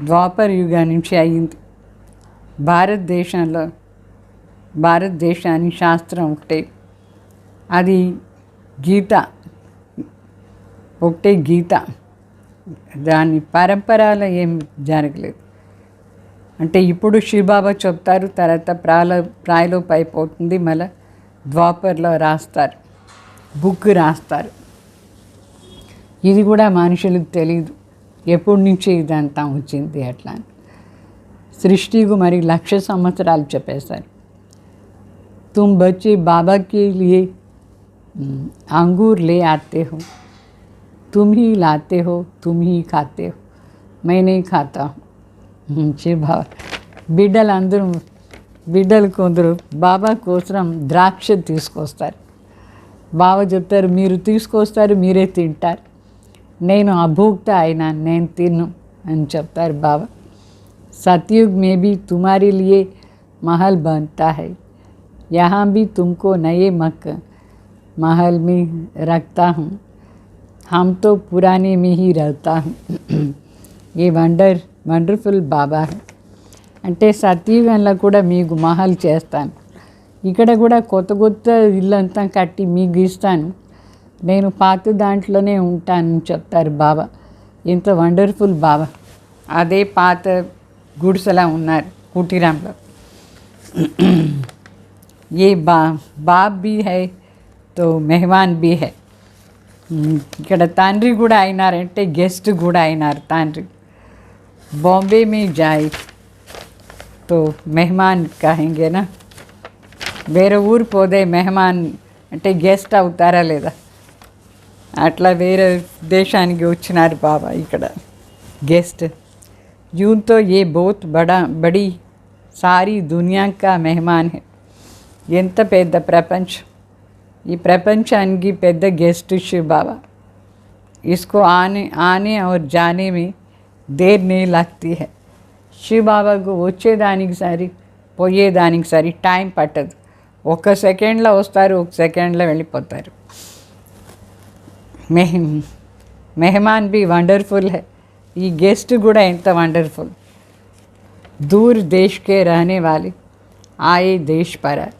ద్వాపర యుగం నుంచి అయ్యింది. భారతదేశాన్ని శాస్త్రం ఒకటే, అది గీత ఒకటే. గీత దాని పరంపరలో ఏం జరగలేదు. అంటే ఇప్పుడు శివబాబా చెప్తారు, తర్వాత ప్రాయలోపు అయిపోతుంది, మళ్ళీ ద్వాపర్లో రాస్తారు, బుక్ రాస్తారు. ఇది కూడా మనుషులకు తెలియదు ఎప్పటి నుంచి ఇదంతా వచ్చింది అట్లా. సృష్టికు మరి 1,00,000 సంవత్సరాలు చెప్పేశారు. तुम बच्चे बाबा के लिए अंगूर ले आते हो, तुम ही लाते हो, तुम ही खाते हो, मैं नहीं खाता हूँ. బిడ్డలు కొందరు బాబా కోసం ద్రాక్ష తీసుకొస్తారు. బాబా చెప్తారు, మీరు తీసుకొస్తారు, మీరే తింటారు, నేను అభోక్త అయినా నేను తిన్ను అని చెప్తారు బాబా. सतयुग में भी तुम्हारे लिए महल बनता है, यहाँ भी तुमको नए महल में रखता हूँ, हम तो पुराने में ही रहता हूँ. ये వండర్ఫుల్ బాబా. అంటే సత్యుగంలో కూడా మీకు మహల్ చేస్తాను, ఇక్కడ కూడా కొత్త ఇల్లంతా కట్టి మీకు ఇస్తాను, నేను పాత దాంట్లోనే ఉంటానని చెప్తారు బాబా. ఎంత వండర్ఫుల్ బాబా. అదే పాత గుడిసెలా ఉన్నారు కుటీరంలో. ఏ బాప్ బీ హై తో మెహమాన్ బీ హై. ఇక్కడ తండ్రి కూడా అయినారంటే గెస్ట్ కూడా అయినారు తండ్రి. बॉम्बे में जाए तो मेहमान कहेंगे ना, వేరే ఊరు పోతే మెహమాన్ అంటే గెస్ట్ అవుతారా లేదా, అట్లా వేరే దేశానికి వచ్చినారు బాబా ఇక్కడ గెస్ట్. यूं तो ये बहुत बड़ी सारी दुनिया का मेहमान है. ఎంత పెద్ద ప్రపంచం, ఈ ప్రపంచానికి పెద్ద గెస్ట్ శివ బాబా. इसको आने और जाने में देर नहीं लगती है. శివ బాబాకు వచ్చేదానికి సరి పోయేదానికి సరి టైం పట్టదు. 1 సెకండ్లో వస్తారు, 1 సెకండ్లో వెళ్ళిపోతారు. Mehman be wonderful high. ఈ గెస్ట్ కూడా ఎంత వండర్ఫుల్. దూర్ దేశ్కే రహనే వాలి ఆయే దేశ్ పరాయ్.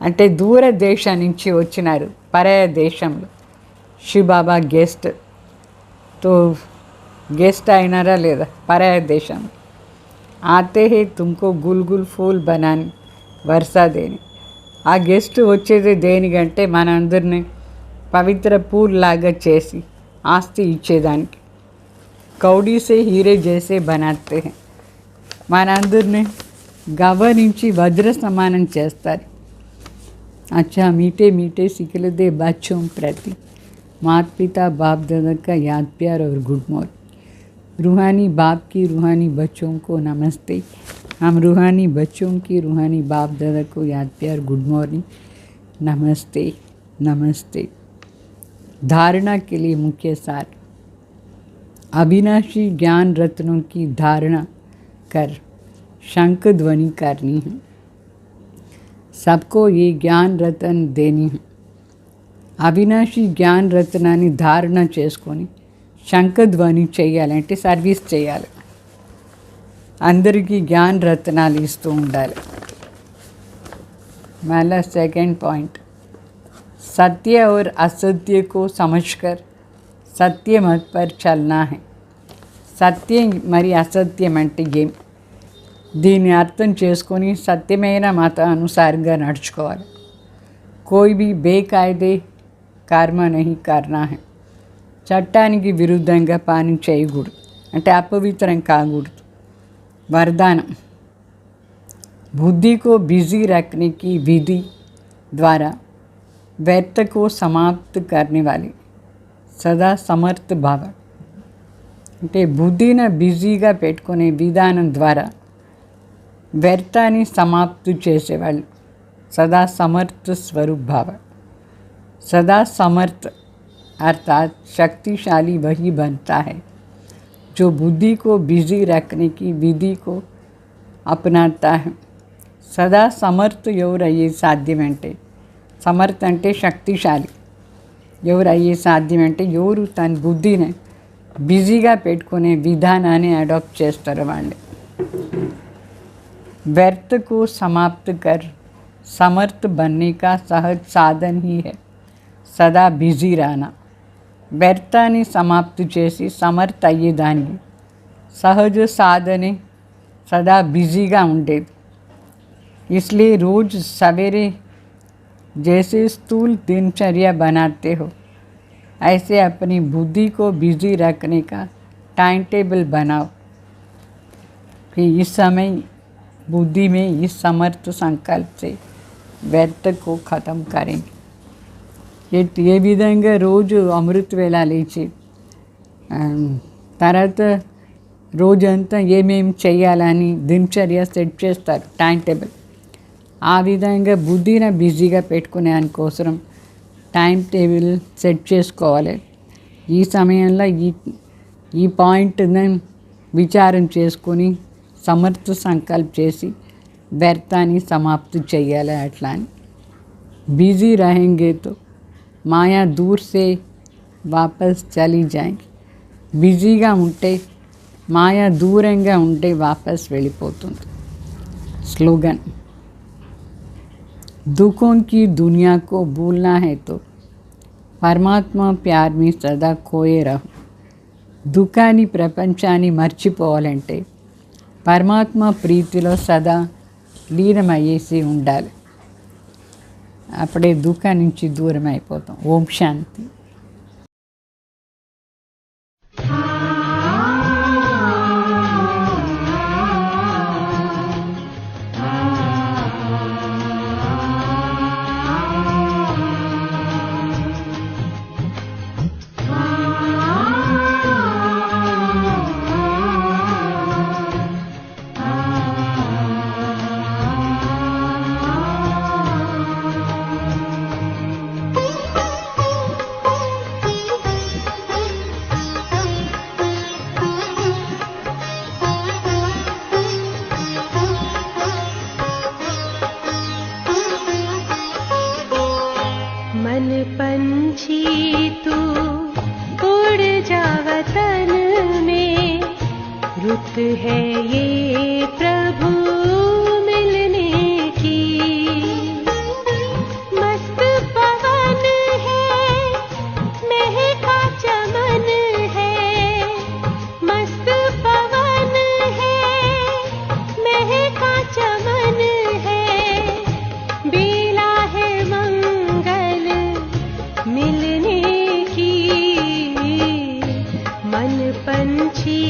అంటే దూర దేశం నుంచి వచ్చినారు, పరాయ దేశంలో. శివ బాబా గెస్ట్ తో गेस्ट అయినారా లేదా పరాయ దేశం. ఆతే హే తుమ్కో గుల్ ఫూల్ బనాని వర్షా దేని. ఆ గెస్ట్ వచ్చేది దేనికంటే మన అందరినీ పవిత్ర పూల్లాగా చేసి ఆస్తి ఇచ్చేదానికి. కౌడీ సే హీరే జైసే బనాతే హే. మన అందరినీ గవ్వ నుంచి వజ్ర సమానం చేస్తారు. अच्छा मीठे मीठे सिखलदे बच्चों प्रति माता पिता बाप दादा का याद प्यार और गुड मॉर्निंग. रूहानी बाप की रूहानी बच्चों को नमस्ते. हम रूहानी बच्चों की रूहानी बाप दादा को याद प्यार गुड मॉर्निंग. नमस्ते नमस्ते। धारणा के लिए मुख्य सार। अविनाशी ज्ञान रत्नों की धारणा कर शंख ध्वनि करनी है। सबको ये ज्ञान रत्न देनी है। అవినాశి జ్ఞాన రత్నాన్ని ధారణ చేసుకొని శంఖధ్వని చేయాలి, అంటే సర్వీస్ చేయాలి. అందరికీ జ్ఞాన రత్నాలు ఇస్తూ ఉండాలి. మళ్ళా సెకండ్ పాయింట్, सत्य और असत्य को समझकर सत्य मत पर चलना है. సత్యం మరి అసత్యం అంటే ఏం, దీన్ని అర్థం చేసుకొని సత్యమైన మత అనుసారంగా నడుచుకోవాలి. కోయి భీ బేకాయిదే కర్మ నహీ కర్నా హై. చట్టానికి విరుద్ధంగా పని చేయకూడదు, అంటే అపవిత్రం కాకూడదు. वरदान, बुद्धि को बिजी रखने की विधि द्वारा व्यर्थ को समाप्त करने वाली सदा समर्थ भाव. అంటే బుద్ధిని బిజీగా పెట్టుకునే విధానం ద్వారా వ్యర్థాన్ని సమాప్తి చేసేవాళ్ళు सदा समर्थ स्वरूप भाव. सदा समर्थ अर्थात शक्तिशाली वही बनता है जो बुद्धि को बिजी रखने की विधि को अपनाता है. सदा समर्थ ఎవరు అయ్యే సాధ్యమంటే, సమర్థ అంటే శక్తిశాలి. ఎవరు అయ్యే సాధ్యమంటే ఎవరు తన బుద్ధిని బిజీగా పెట్టుకునే విధానాన్ని అడాప్ట్ చేస్తారు వాళ్ళే. व्यर्थ को समाप्त कर समर्थ बनने का सहज साधन ही है सदा बिजी रहना. व्यर्थाన్ని సమాప్తి చేసి సమర్థ అయ్యేదానికి సహజ సాధనే సదా బిజీగా ఉండేది. इसलिए रोज सवेरे जैसे स्थूल दिनचर्या बनाते हो ऐसे अपनी बुद्धि को बिजी रखने का टाइम टेबल बनाओ कि इस समय बुद्धि में इस समर्थ संकल्प से व्यर्थ को ख़त्म करेंगे. ఏ విధంగా రోజు అమృత వేళ లేచి తర్వాత రోజంతా ఏమేమి చేయాలని దినచర్య సెట్ చేస్తారు, టైం టేబుల్. ఆ విధంగా బుద్ధిని బిజీగా పెట్టుకునే దానికోసం టైం టేబుల్ సెట్ చేసుకోవాలి. ఈ సమయంలో ఈ పాయింట్ని విచారం చేసుకొని సమర్థ సంకల్ప చేసి వ్యర్థాన్ని సమాప్తి చేయాలి. అట్లా అని బిజీ रहेंगे तो మాయా దూర్ సే వాపస్ చలి జాయింగి. బిజీగా ఉంటే మాయా దూరంగా ఉంటే వాపస్ వెళ్ళిపోతుంది. స్లోగన్, दुखों की दुनिया को भूलना है तो परमात्मा प्यार में सदा खोए रहो. దుఃఖాన్ని ప్రపంచాన్ని మర్చిపోవాలంటే పరమాత్మ ప్రీతిలో సదా లీనమయ్యేసి ఉండాలి. అప్పుడే దుఃఖం నుంచి దూరం అయిపోతాం. ఓం శాంతి. है ये प्रभु मिलने की, मस्त पवन है महका चमन है, मस्त पवन है महका चमन है, बेला है मंगल मिलने की, मन पंछी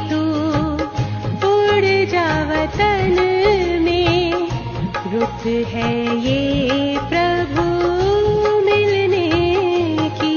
तू वतन में रुत है ये प्रभु मिलने की.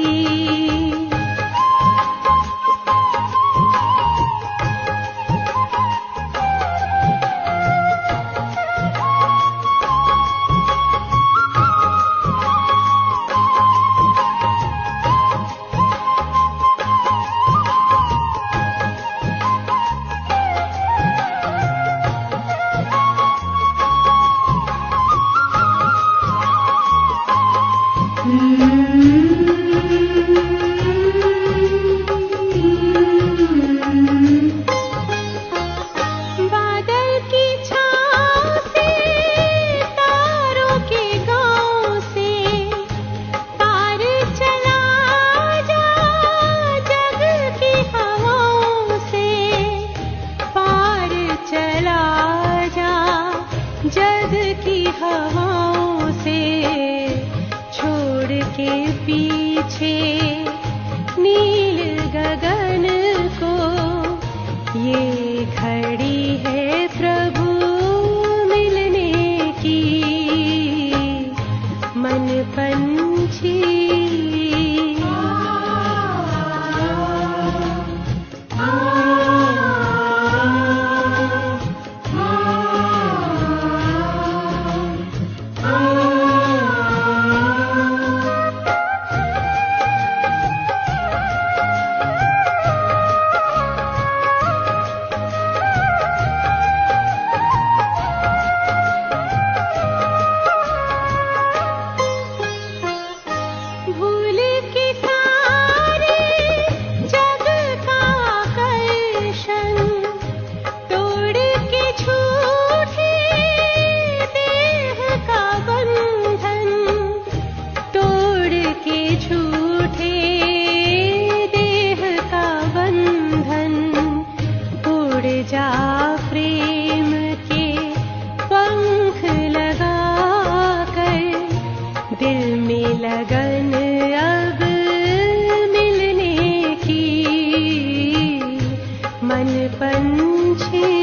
जग की हवाओं से छोड़ के पीछे नील गगन को, ये घड़ी है प्रभु मिलने की। मन पंछी लगन अब मिलने की। मन पंछी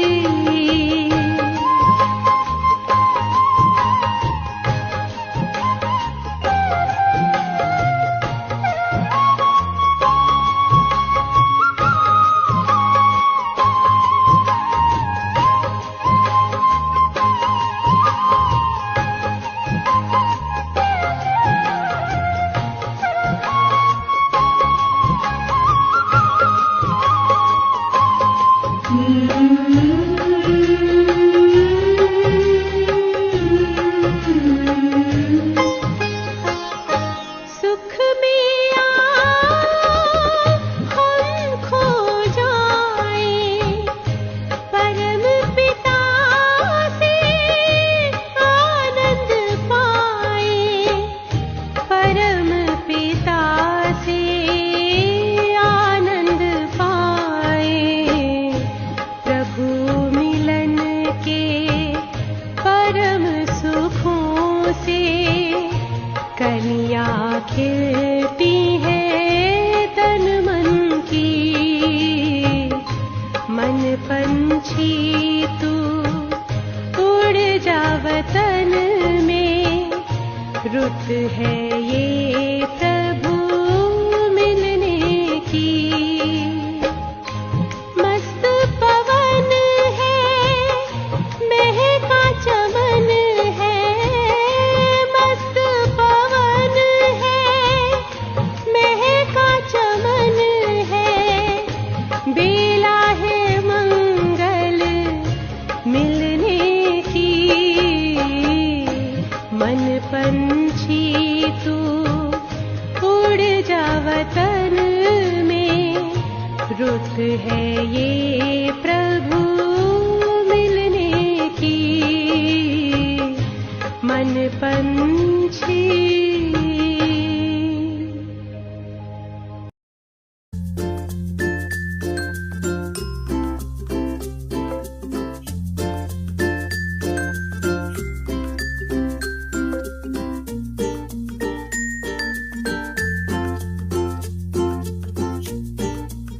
कलियां खिलती है तन मन की। मन पंछी तू उड़ जा वतन में, रुत है ये